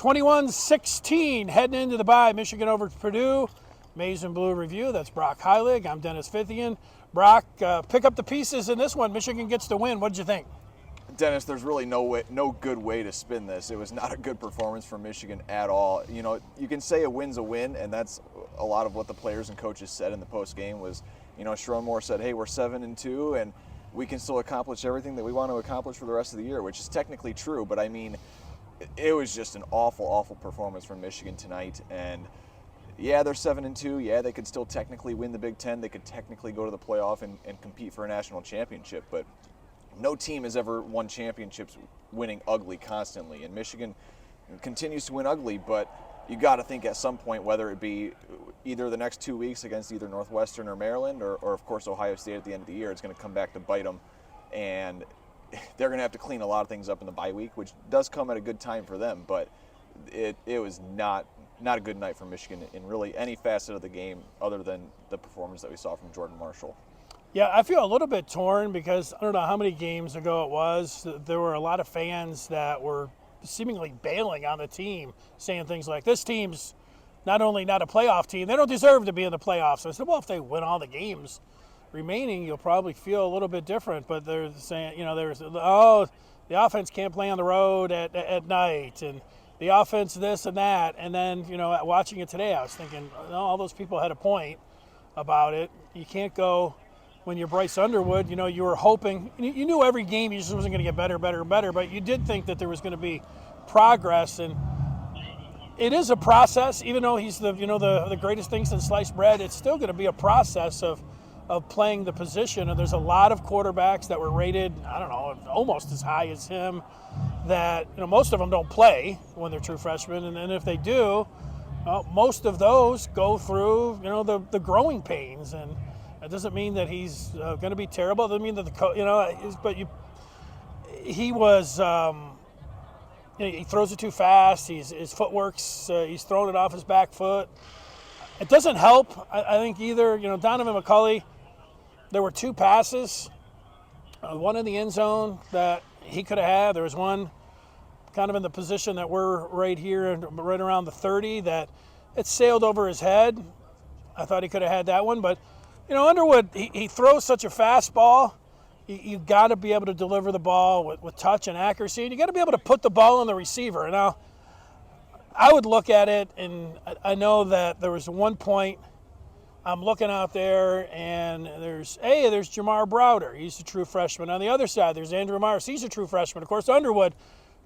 21-16 heading into the bye. Michigan over to Purdue. Maize and Blue review. That's Brock Heilig. I'm Dennis Fithian. Brock, pick up the pieces in this one. Michigan gets the win. What did you think? Dennis, there's really no good way to spin this. It was not a good performance from Michigan at all. You know, you can say a win's a win, and that's a lot of what the players and coaches said in the post game was, you know, Sharon Moore said, hey, we're 7-2, and we can still accomplish everything that we want to accomplish for the rest of the year, which is technically true. But I mean, it was just an awful performance from Michigan tonight. And yeah, they're 7-2. Yeah, they could still technically win the Big Ten. They could technically go to the playoff and compete for a national championship. But no team has ever won championships winning ugly constantly. And Michigan continues to win ugly, but you got to think at some point, whether it be either the next 2 weeks against either Northwestern or Maryland, or of course Ohio State at the end of the year, it's going to come back to bite them. And they're going to have to clean a lot of things up in the bye week, which does come at a good time for them. But it was not a good night for Michigan in really any facet of the game other than the performance that we saw from Jordan Marshall. Yeah, I feel a little bit torn because I don't know how many games ago it was. There were a lot of fans that were seemingly bailing on the team, saying things like, this team's not only not a playoff team, they don't deserve to be in the playoffs. I said, well, if they win all the games remaining, you'll probably feel a little bit different. But they're saying, you know, the offense can't play on the road at night, and the offense this and that. And then, you know, watching it today, I was thinking, all those people had a point about it. You can't go. When you're Bryce Underwood, you know, you were hoping, you knew every game you just wasn't going to get better, but you did think that there was going to be progress, and it is a process. Even though he's the greatest thing since sliced bread, it's still going to be a process of playing the position. And there's a lot of quarterbacks that were rated, I don't know, almost as high as him, that, you know, most of them don't play when they're true freshmen, and if they do, most of those go through, you know, the growing pains. And it doesn't mean that he's going to be terrible. It doesn't mean that he was, he throws it too fast. His footwork's, he's throwing it off his back foot. It doesn't help, I think, either. You know, Donovan McCulley, there were two passes, one in the end zone that he could have had. There was one kind of in the position that we're right here, right around the 30, that it sailed over his head. I thought he could have had that one, but you know, Underwood, he throws such a fastball. You got to be able to deliver the ball with touch and accuracy, and you got to be able to put the ball on the receiver. Now, I would look at it, and I know that there was one point I'm looking out there, and there's Jamar Browder. He's a true freshman. On the other side, there's Andrew Myers. He's a true freshman. Of course, Underwood,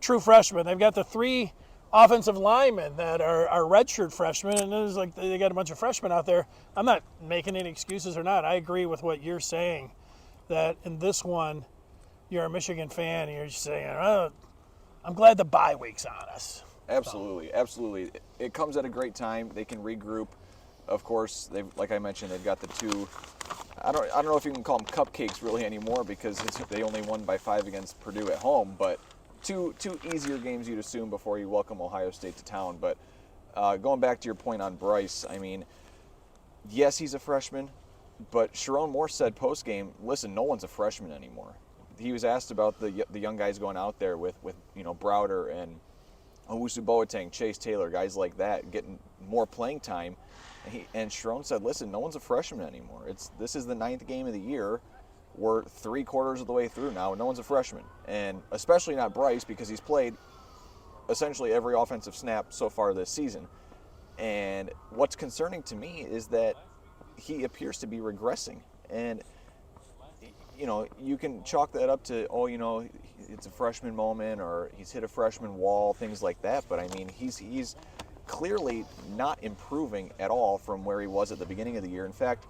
true freshman. They've got the three offensive linemen that are redshirt freshmen, and there's like they got a bunch of freshmen out there. I'm not making any excuses or not. I agree with what you're saying, that in this one, you're a Michigan fan, and you're just saying, oh, I'm glad the bye week's on us. Absolutely. It comes at a great time. They can regroup. Of course, like I mentioned, they've got the two. I don't know if you can call them cupcakes really anymore, because they only won by 5 against Purdue at home, but two easier games you'd assume before you welcome Ohio State to town. But going back to your point on Bryce, I mean, yes, he's a freshman, but Sharon Moore said post-game, listen, no one's a freshman anymore. He was asked about the young guys going out there with you know, Browder and Owusu Boateng, Chase Taylor, guys like that, getting more playing time. And Sharon said, listen, no one's a freshman anymore. This is the 9th game of the year. We're 3/4 of the way through now, and no one's a freshman. And especially not Bryce, because he's played essentially every offensive snap so far this season. And what's concerning to me is that he appears to be regressing. And, you know, you can chalk that up to, oh, you know, it's a freshman moment, or he's hit a freshman wall, things like that. But, I mean, he's clearly not improving at all from where he was at the beginning of the year. In fact,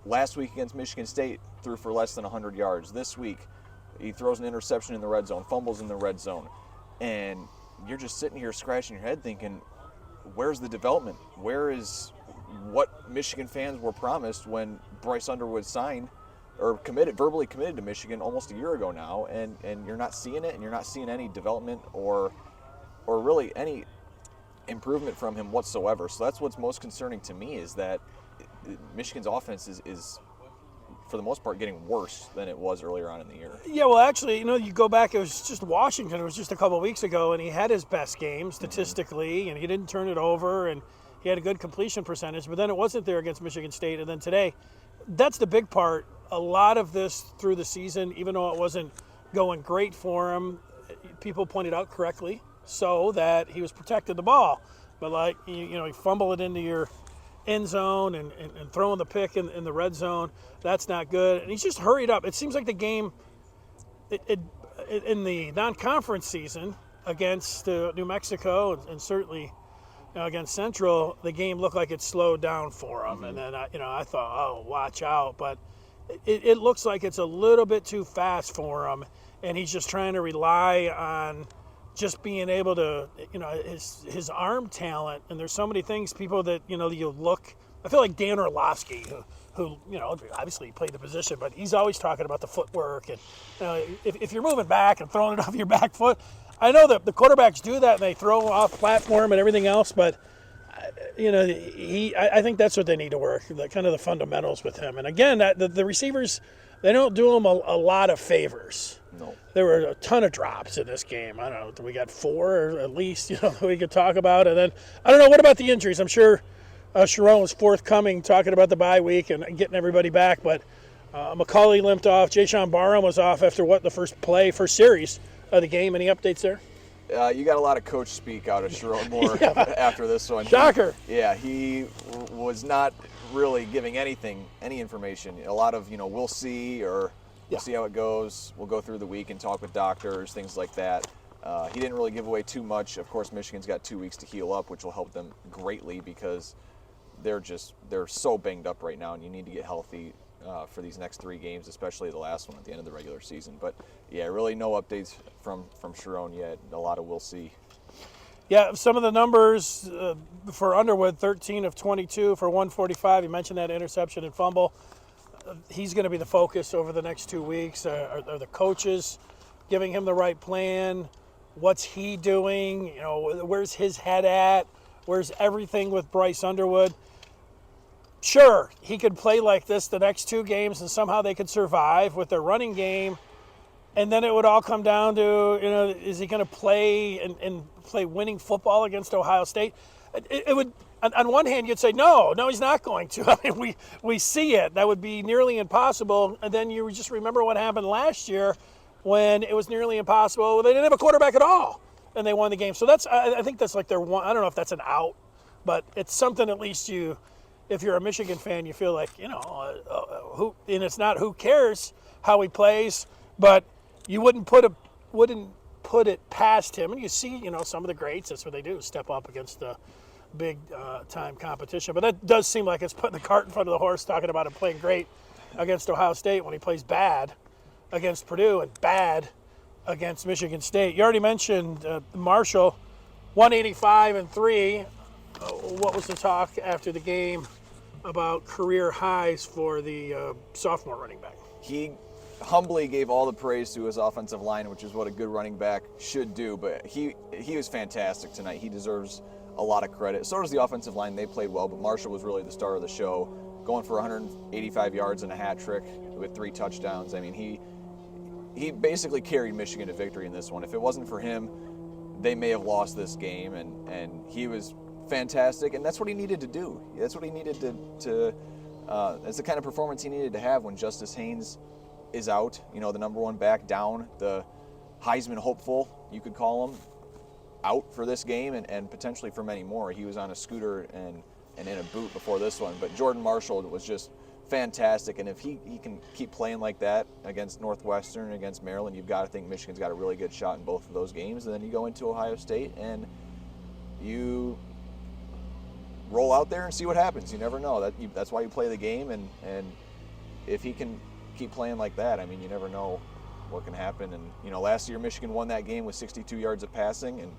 last week against Michigan State, threw for less than 100 yards. This week, he throws an interception in the red zone, fumbles in the red zone. And you're just sitting here scratching your head thinking, where's the development? Where is what Michigan fans were promised when Bryce Underwood signed or verbally committed to Michigan almost a year ago now, and you're not seeing it, and you're not seeing any development or really any improvement from him whatsoever. So that's what's most concerning to me, is that Michigan's offense is for the most part, getting worse than it was earlier on in the year. Yeah, well, actually, you go back, it was just Washington. It was just a couple of weeks ago, and he had his best game statistically, and he didn't turn it over, and he had a good completion percentage, but then it wasn't there against Michigan State. And then today, that's the big part. A lot of this through the season, even though it wasn't going great for him, people pointed out correctly, so that he was protecting the ball. But he fumbled it into your end zone and throwing the pick in the red zone. That's not good. And he's just hurried up. It seems like the game in the non-conference season against New Mexico and certainly against Central, the game looked like it slowed down for him. And then I thought, oh, watch out. But it looks like it's a little bit too fast for him, and he's just trying to rely on just being able to, his arm talent. And there's so many things, people that, you look. I feel like Dan Orlovsky, who obviously played the position, but he's always talking about the footwork. And if you're moving back and throwing it off your back foot, I know that the quarterbacks do that and they throw off platform and everything else, but I think that's what they need to work, kind of the fundamentals with him. And again, the receivers, they don't do him a lot of favors. No. There were a ton of drops in this game. I don't know, we got 4 at least, that we could talk about. And then, I don't know, what about the injuries? I'm sure Sharon was forthcoming talking about the bye week and getting everybody back, but McCauley limped off. Jayshon Barham was off after the first series of the game. Any updates there? You got a lot of coach speak out of Sharon Moore after this one. Shocker. He was not really giving any information. A lot of, we'll see, or we'll see how it goes. We'll go through the week and talk with doctors, things like that. He didn't really give away too much. Of course, Michigan's got 2 weeks to heal up, which will help them greatly because they're so banged up right now, and you need to get healthy for these next 3 games, especially the last one at the end of the regular season. But really no updates from Sharon yet. A lot of we'll see. Yeah, some of the numbers for Underwood: 13 of 22 for 145. You mentioned that interception and fumble. He's going to be the focus over the next 2 weeks. Are the coaches giving him the right plan? What's he doing? Where's his head at? Where's everything with Bryce Underwood? Sure, he could play like this the next 2 games and somehow they could survive with their running game. And then it would all come down to, is he going to play and play winning football against Ohio State? It would, on one hand, you'd say, no, he's not going to. I mean, we see it. That would be nearly impossible. And then you just remember what happened last year when it was nearly impossible. They didn't have a quarterback at all, and they won the game. So I think that's like their one. I don't know if that's an out, but it's something at least if you're a Michigan fan, you feel like, who, and it's not who cares how he plays, but you wouldn't put it past him. And you see, some of the greats, that's what they do, step up against the big time competition. But that does seem like it's putting the cart in front of the horse, talking about him playing great against Ohio State when he plays bad against Purdue and bad against Michigan State. You already mentioned Marshall, 185-3. What was the talk after the game about career highs for the sophomore running back? He humbly gave all the praise to his offensive line, which is what a good running back should do, but he was fantastic tonight. He deserves a lot of credit. So does the offensive line. They played well, but Marshall was really the star of the show, going for 185 yards and a hat trick with 3 touchdowns. I mean, he basically carried Michigan to victory in this one. If it wasn't for him, they may have lost this game, and he was fantastic, and that's what he needed to do. That's what he needed to that's the kind of performance he needed to have when Justice Haynes is out, the number 1 back down, the Heisman hopeful, you could call him, out for this game and potentially for many more. He was on a scooter and in a boot before this one, but Jordan Marshall was just fantastic, and if he can keep playing like that against Northwestern, against Maryland, you've got to think Michigan's got a really good shot in both of those games, and then you go into Ohio State and you roll out there and see what happens. You never know. That's why you play the game, and if he can keep playing like that, I mean, you never know what can happen. And last year Michigan won that game with 62 yards of passing, and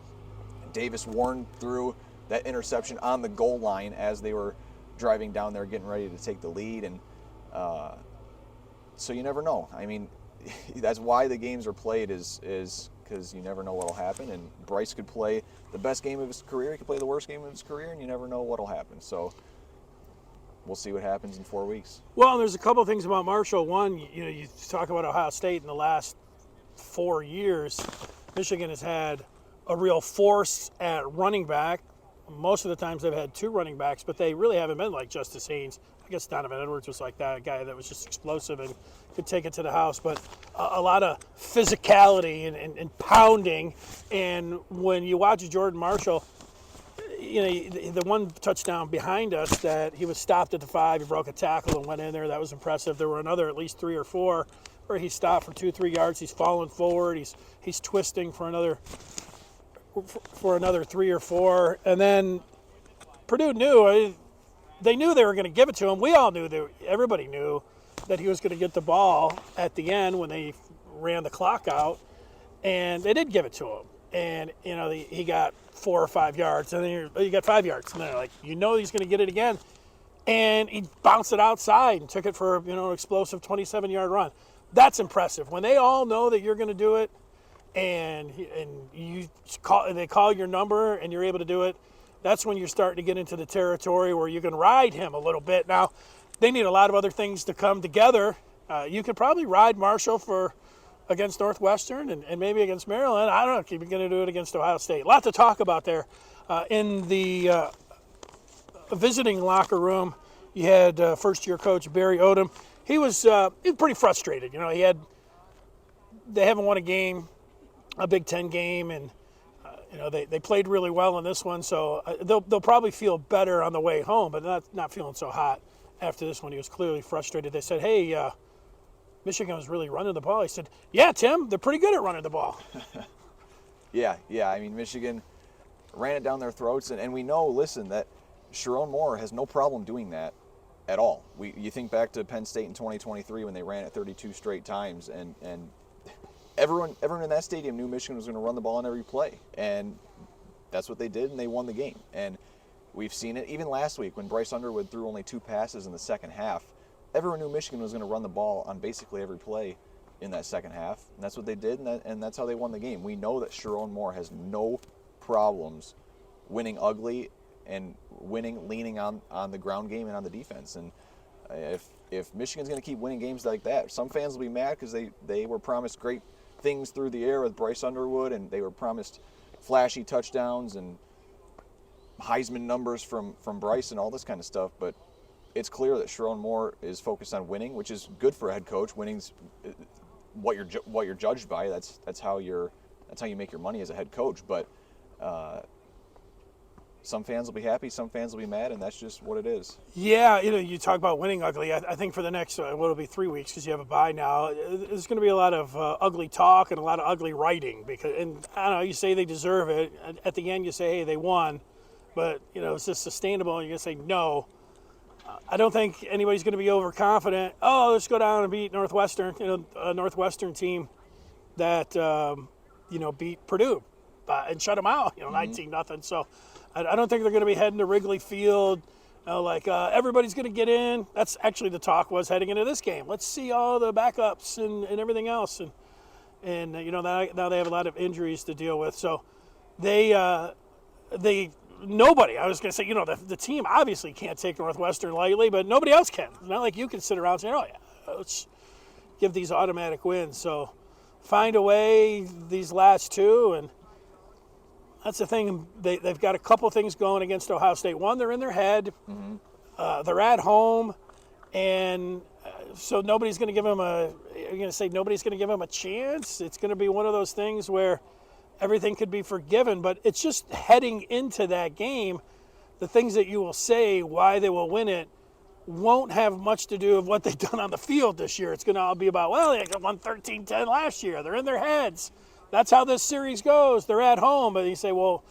Davis Warren threw that interception on the goal line as they were driving down there getting ready to take the lead, and so you never know. I mean, that's why the games are played, is because you never know what will happen, and Bryce could play the best game of his career, he could play the worst game of his career, and you never know what will happen. So we'll see what happens in 4 weeks. Well, there's a couple of things about Marshall. One, you talk about Ohio State in the last 4 years. Michigan has had a real force at running back. Most of the times they've had 2 running backs, but they really haven't been like Justice Haynes. I guess Donovan Edwards was like that, a guy that was just explosive and could take it to the house. But a lot of physicality and pounding. And when you watch Jordan Marshall, the one touchdown behind us that he was stopped at the 5, he broke a tackle and went in there. That was impressive. There were another at least 3 or 4 where he stopped for 2-3 yards. He's falling forward. He's twisting for another 3 or 4. And then Purdue knew, they knew they were going to give it to him. We all knew, everybody knew that he was going to get the ball at the end when they ran the clock out. And they did give it to him. And, he got 4 or 5 yards. And then he got 5 yards. And they're like, he's going to get it again. And he bounced it outside and took it for, an explosive 27-yard run. That's impressive. When they all know that you're going to do it, and they call your number and you're able to do it, that's when you're starting to get into the territory where you can ride him a little bit. Now, they need a lot of other things to come together. You could probably ride Marshall against Northwestern and maybe against Maryland. I don't know if you're going to do it against Ohio State. A lot to talk about there. In the visiting locker room, you had first-year coach Barry Odom. He was pretty frustrated. They haven't won a Big Ten game, and they played really well in this one, so they'll probably feel better on the way home, but not feeling so hot after this one. He was clearly frustrated. They said, hey, Michigan was really running the ball. He said, yeah, Tim, they're pretty good at running the ball. Yeah. I mean, Michigan ran it down their throats, and we know, listen, that Sharon Moore has no problem doing that at all. You think back to Penn State in 2023 when they ran it 32 straight times, and everyone in that stadium knew Michigan was going to run the ball on every play, and that's what they did, and they won the game. And we've seen it even last week when Bryce Underwood threw only 2 passes in the second half. Everyone knew Michigan was going to run the ball on basically every play in that second half, and that's what they did, and that's how they won the game. We know that Sharon Moore has no problems winning ugly and leaning on the ground game and on the defense. And if Michigan's going to keep winning games like that, some fans will be mad because they were promised great things through the air with Bryce Underwood, and they were promised flashy touchdowns and Heisman numbers from Bryce and all this kind of stuff. But it's clear that Sharon Moore is focused on winning, which is good for a head coach. Winning's what you're judged by. That's how you make your money as a head coach. But some fans will be happy, some fans will be mad, and that's just what it is. Yeah, you talk about winning ugly. I think for the next, it'll be 3 weeks because you have a bye now, there's going to be a lot of ugly talk and a lot of ugly writing. And I don't know, you say they deserve it. At the end, you say, hey, they won. But, is this sustainable? And you're going to say no. I don't think anybody's going to be overconfident. Oh, let's go down and beat Northwestern, a Northwestern team that, beat Purdue and shut them out, 19-0. So I don't think they're going to be heading to Wrigley Field, everybody's going to get in. That's actually the talk was heading into this game. Let's see all the backups and everything else. And now they have a lot of injuries to deal with. So nobody, I was going to say, the team obviously can't take Northwestern lightly, but nobody else can. It's not like you can sit around and say, oh, yeah, let's give these automatic wins. So find a way these last 2, and that's the thing. They've got a couple things going against Ohio State. One, they're in their head. Mm-hmm. They're at home, and so nobody's going to give them nobody's going to give them a chance. It's going to be one of those things where everything could be forgiven, but it's just heading into that game. The things that you will say why they will win it won't have much to do with what they've done on the field this year. It's going to all be about, well, they won 13-10 last year. They're in their heads. That's how this series goes. They're at home. And you say, well,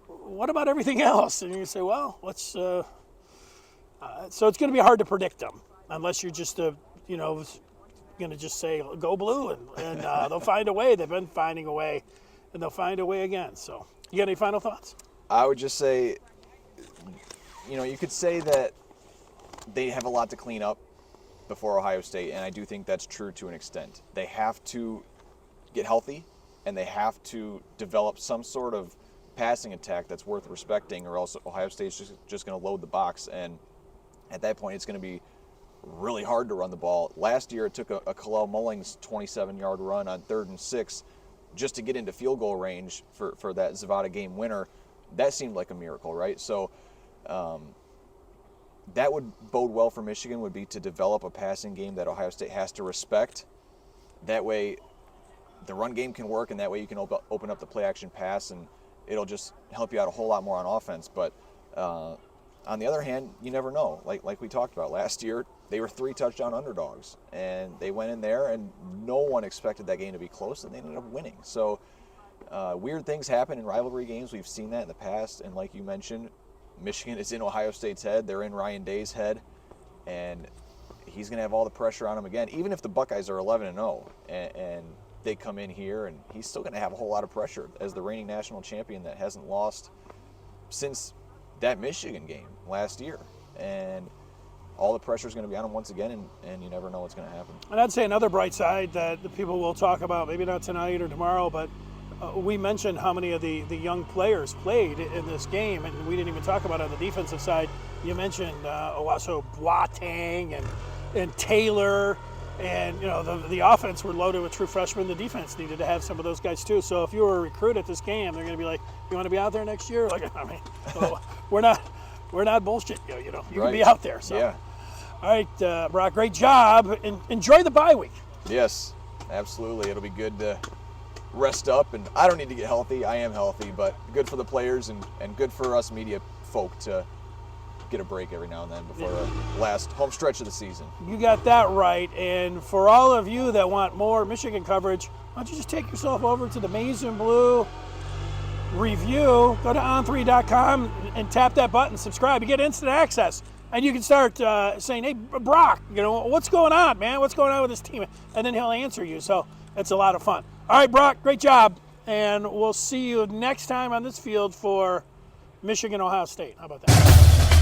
what about everything else? And you say, well, let's so it's going to be hard to predict them unless you're just going to just say, go blue, and they'll find a way. They've been finding a way, and they'll find a way again. So you got any final thoughts? I would just say, you could say that they have a lot to clean up before Ohio State, and I do think that's true to an extent. They have to get healthy, and they have to develop some sort of passing attack that's worth respecting, or else Ohio State's just going to load the box. And at that point it's going to be really hard to run the ball. Last year it took a Kalel Mullings 27-yard run on 3rd and 6 just to get into field goal range for that Zavada game winner. That seemed like a miracle, right? So that would bode well for Michigan, would be to develop a passing game that Ohio State has to respect. That way the run game can work, and that way you can open up the play-action pass, and it'll just help you out a whole lot more on offense. But on the other hand, you never know. Like we talked about last year, they were 3-touchdown underdogs, and they went in there, and no one expected that game to be close, and they ended up winning. So weird things happen in rivalry games. We've seen that in the past, and like you mentioned, Michigan is in Ohio State's head. They're in Ryan Day's head, and he's going to have all the pressure on him again. Even if the Buckeyes are 11-0 and they come in here, and he's still going to have a whole lot of pressure as the reigning national champion that hasn't lost since that Michigan game last year. And all the pressure is going to be on him once again, and you never know what's going to happen. And I'd say another bright side that the people will talk about, maybe not tonight or tomorrow, but we mentioned how many of the young players played in this game, and we didn't even talk about it on the defensive side. You mentioned Owasso Boateng and Taylor, and the offense were loaded with true freshmen. The defense needed to have some of those guys too. So if you were a recruit at this game, they're going to be like, "You want to be out there next year?" Like, I mean, so we're not bullshit. You can be out there. So. Yeah. All right, Brock, great job. Enjoy the bye week. Yes, absolutely. It'll be good to rest up, and I don't need to get healthy. I am healthy, but good for the players and good for us media folk to get a break every now and then before the last home stretch of the season. You got that right. And for all of you that want more Michigan coverage, why don't you just take yourself over to the Maize and Blue review, go to on3.com and tap that button, subscribe. You get instant access. And you can start saying, "Hey, Brock, what's going on, man? What's going on with this team?" And then he'll answer you. So it's a lot of fun. All right, Brock, great job. And we'll see you next time on this field for Michigan, Ohio State. How about that?